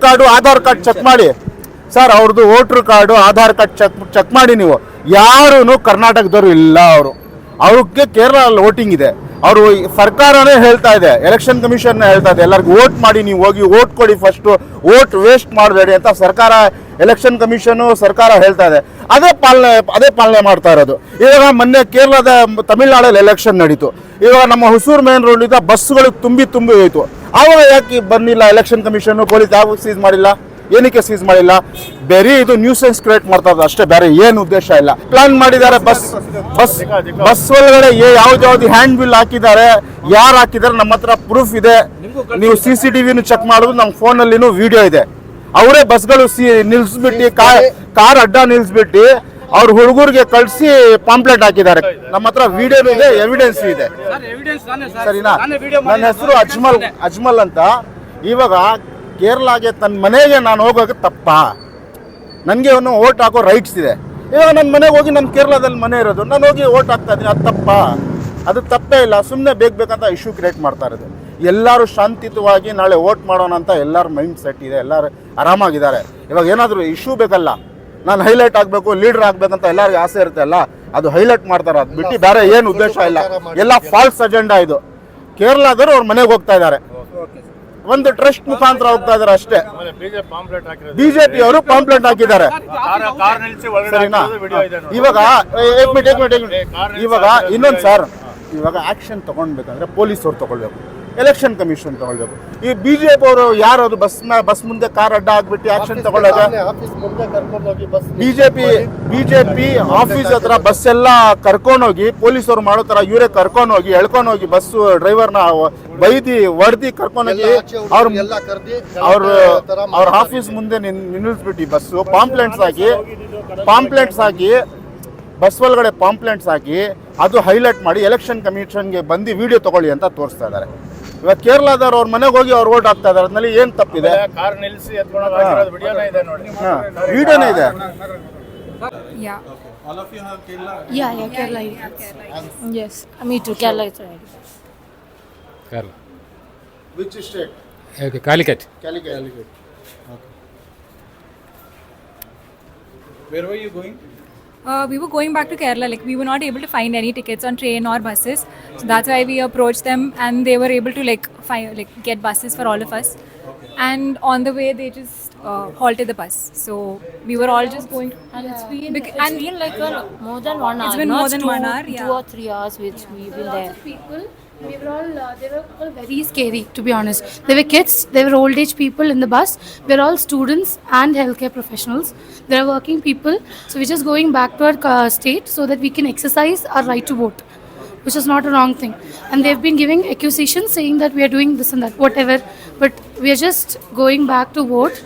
Card Aadhaar card check ಮಾಡಿ sir, ಅವ್ರದ್ದು voter card Aadhaar card check ಮಾಡಿ. ನೀವು ಯಾರೂ ಕರ್ನಾಟಕದವರು ಇಲ್ಲ. ಅವ್ರಿಗೆ ಕೇರಳದಲ್ಲಿ ವೋಟಿಂಗ್ ಇದೆ. ಅವರು ಸರ್ಕಾರನೇ ಹೇಳ್ತಾ ಇದೆ, ಎಲೆಕ್ಷನ್ ಕಮಿಷನ್ ಹೇಳ್ತಾ ಇದೆ ಎಲ್ಲರಿಗೂ ವೋಟ್ ಮಾಡಿ, ನೀವು ಹೋಗಿ ವೋಟ್ ಕೊಡಿ, ಫಸ್ಟು ವೋಟ್ ವೇಸ್ಟ್ ಮಾಡಬೇಡಿ ಅಂತ ಸರ್ಕಾರ, ಎಲೆಕ್ಷನ್ ಕಮಿಷನು ಸರ್ಕಾರ ಹೇಳ್ತಾ ಇದೆ. ಅದೇ ಪಾಲನೆ ಮಾಡ್ತಾ ಇರೋದು. ಇವಾಗ ಮೊನ್ನೆ ಕೇರಳದ ತಮಿಳ್ನಾಡಲ್ಲಿ ಎಲೆಕ್ಷನ್ ನಡೀತು. ಇವಾಗ ನಮ್ಮ ಹೊಸೂರು ಮೇನ್ ರೋಡಿಂದ ಬಸ್ಗಳು ತುಂಬಿ ಹೋಯಿತು. ಆವಾಗ ಯಾಕೆ ಬಂದಿಲ್ಲ ಎಲೆಕ್ಷನ್ ಕಮಿಷನ್, ಪೊಲೀಸ್ ಯಾವ ಸೀಸ್ ಮಾಡಿಲ್ಲ? ಏನಕ್ಕೆ ಸೀಸ್ ಮಾಡಿಲ್ಲ? ಬೇರೆ ಇದು ನ್ಯೂಸೆನ್ಸ್ ಕ್ರಿಯೇಟ್ ಮಾಡ್ತಾ ಇದ್ದಾರೆ ಅಷ್ಟೇ, ಬೇರೆ ಏನು ಉದ್ದೇಶ ಇಲ್ಲ. ಪ್ಲಾನ್ ಮಾಡಿದ್ದಾರೆ. ಬಸ್ ಒಳಗಡೆ ಯಾವ್ದು ಹ್ಯಾಂಡ್ ಬಿಲ್ ಹಾಕಿದ್ದಾರೆ, ಯಾರು ಹಾಕಿದ್ದಾರೆ, ನಮ್ಮ ಹತ್ರ ಪ್ರೂಫ್ ಇದೆ. ನೀವು CCTV ಚೆಕ್ ಮಾಡೋದು, ನಮ್ಮ ಫೋನಲ್ಲಿನೂ ವಿಡಿಯೋ ಇದೆ. ಅವರೇ ಬಸ್ಗಳು ನಿಲ್ಸ್ಬಿಟ್ಟು ಕಾರ್ ಅಡ್ಡ ನಿಲ್ಸ್ಬಿಟ್ಟು ಅವ್ರ ಹುಡುಗರಿಗೆ ಕಳಿಸಿ ಪಾಂಪ್ಲೆಟ್ ಹಾಕಿದ್ದಾರೆ. ನಮ್ಮ ಹತ್ರ ವಿಡಿಯೋ ಇದೆ, ಎವಿಡೆನ್ಸ್ ಇದೆ. ಸರಿನಾ? ನನ್ನ ಹೆಸರು ಅಜ್ಮಲ್ ಅಂತ. ಇವಾಗ ಕೇರಳಗೆ ತನ್ನ ಮನೆಗೆ ನಾನು ಹೋಗೋಕೆ ತಪ್ಪಾ? ನನಗೆ ಅವನು ಓಟ್ ಹಾಕೋ ರೈಟ್ಸ್ ಇದೆ. ಇವಾಗ ನನ್ನ ಮನೆಗೆ ಹೋಗಿ, ನಮ್ಮ ಕೇರಳದಲ್ಲಿ ಮನೆ ಇರೋದು, ನಾನು ಹೋಗಿ ಓಟ್ ಹಾಕ್ತಾ ಇದ್ದೀನಿ, ಅದು ತಪ್ಪಾ? ಅದು ತಪ್ಪೇ ಇಲ್ಲ. ಸುಮ್ಮನೆ ಬೇಕಂತ ಇಶ್ಯೂ ಕ್ರಿಯೇಟ್ ಮಾಡ್ತಾ ಇರೋದು. ಎಲ್ಲರೂ ಶಾಂತಿಯುತವಾಗಿ ನಾಳೆ ವೋಟ್ ಮಾಡೋಣ ಅಂತ ಎಲ್ಲರ ಮೈಂಡ್ ಸೆಟ್ ಇದೆ, ಎಲ್ಲರೂ ಆರಾಮಾಗಿದ್ದಾರೆ. ಇವಾಗ ಏನಾದರೂ ಇಶ್ಯೂ ಬೇಕಲ್ಲ, ನಾನು ಹೈಲೈಟ್ ಆಗಬೇಕು, ಲೀಡರ್ ಆಗಬೇಕಂತ ಎಲ್ಲರಿಗೂ ಆಸೆ ಇರುತ್ತೆ ಅಲ್ಲ, ಅದು ಹೈಲೈಟ್ ಮಾಡ್ತಾರೆ. ಅದು ಬಿಟ್ಟು ಬೇರೆ ಏನು ಉದ್ದೇಶ ಇಲ್ಲ. ಎಲ್ಲ ಫಾಲ್ಸ್ ಅಜೆಂಡಾ ಇದು. ಕೇರಳದವರು ಅವ್ರ ಮನೆಗೆ ಹೋಗ್ತಾ ಇದ್ದಾರೆ, ಒಂದು ಟ್ರಸ್ಟ್ ಮುಖಾಂತರ ಹೋಗ್ತಾ ಇದಾರೆ ಅಷ್ಟೇ. ಬಿಜೆಪಿ ಅವರು ಪಾಂಪ್ಲೆಟ್ ಹಾಕಿದ್ದಾರೆ. ಸರಿನಾ? ಇವಾಗ ಇವಾಗ ಇನ್ನೊಂದು ಸರ್, ಇವಾಗ ಆಕ್ಷನ್ ತಗೊಳ್ಬೇಕಂದ್ರೆ ಪೊಲೀಸ್ ಅವ್ರು ತಗೊಳ್ಬೇಕು, ಎಲೆಕ್ಷನ್ ಕಮಿಷನ್ ತಗೊಳ್ಬೇಕು. ಈ ಬಿಜೆಪಿ ಅವರು ಯಾರು ಅದು ಬಸ್ ಮುಂದೆ ಕಾರ್ ಅಡ್ಡ ಆಗ್ಬಿಟ್ಟು ಆಕ್ಷನ್ ತಗೊಳ್ಳೋದು? ಬಿಜೆಪಿ ಆಫೀಸ್ ಹತ್ರ ಬಸ್ ಎಲ್ಲ ಕರ್ಕೊಂಡೋಗಿ, ಪೊಲೀಸ್ ಅವ್ರು ಮಾಡೋ ತರ ಇವರೇ ಕರ್ಕೊಂಡೋಗಿ ಎಳ್ಕೊಂಡೋಗಿ ಬಸ್ ಡ್ರೈವರ್ನ ಬೈದಿ ಹೊಡೆದಿ ಕರ್ಕೊಂಡೋಗಿ ಅವ್ರ ಆಫೀಸ್ ಮುಂದೆ ನಿಲ್ಲಿಸ್ಬಿಟ್ಟು ಬಸ್ಸು ಪಾಂಪ್ಲೆಟ್ಸ್ ಹಾಕಿ ಬಸ್ ಒಳಗಡೆ ಪಾಂಪ್ಲೆಟ್ಸ್ ಹಾಕಿ ಅದು ಹೈಲೈಟ್ ಮಾಡಿ ಎಲೆಕ್ಷನ್ ಕಮಿಷನ್ಗೆ ಬಂದು ವಿಡಿಯೋ ತಗೊಳ್ಳಿ ಅಂತ ತೋರಿಸ್ತಾ ಇದ್ದಾರೆ. ಇವಾಗ ಕೇರಳದವ್ರು ಅವ್ರ ಮನೆಗೆ ಹೋಗಿ ಅವ್ರು ಓಟ್ ಹಾಕ್ತಾ ಇದಾರೆ. ಅದ್ರಲ್ಲಿ ಏನ್ ತಪ್ಪಿದೆ? ವಿಡಿಯೋನೇ ಇದೆ. Which state? Calicut. Okay. Where were you going? We were going back to Kerala. Like, we were not able to find any tickets on train or buses, so that's why we approached them, and they were able to get buses for all of us. Okay. And on the way, they just halted the bus. So we were all just going. And it's been like more than 1 hour. It's been more than 1 hour. 2 or 3 hours which we've been there. People. They were all very scary, to be honest. They were kids, they were old age people in the bus. We're all students and healthcare professionals. They're working people. So we're just going back to our state so that we can exercise our right to vote, which is not a wrong thing. And they've been giving accusations saying that we are doing this and that, whatever. But we are just going back to vote.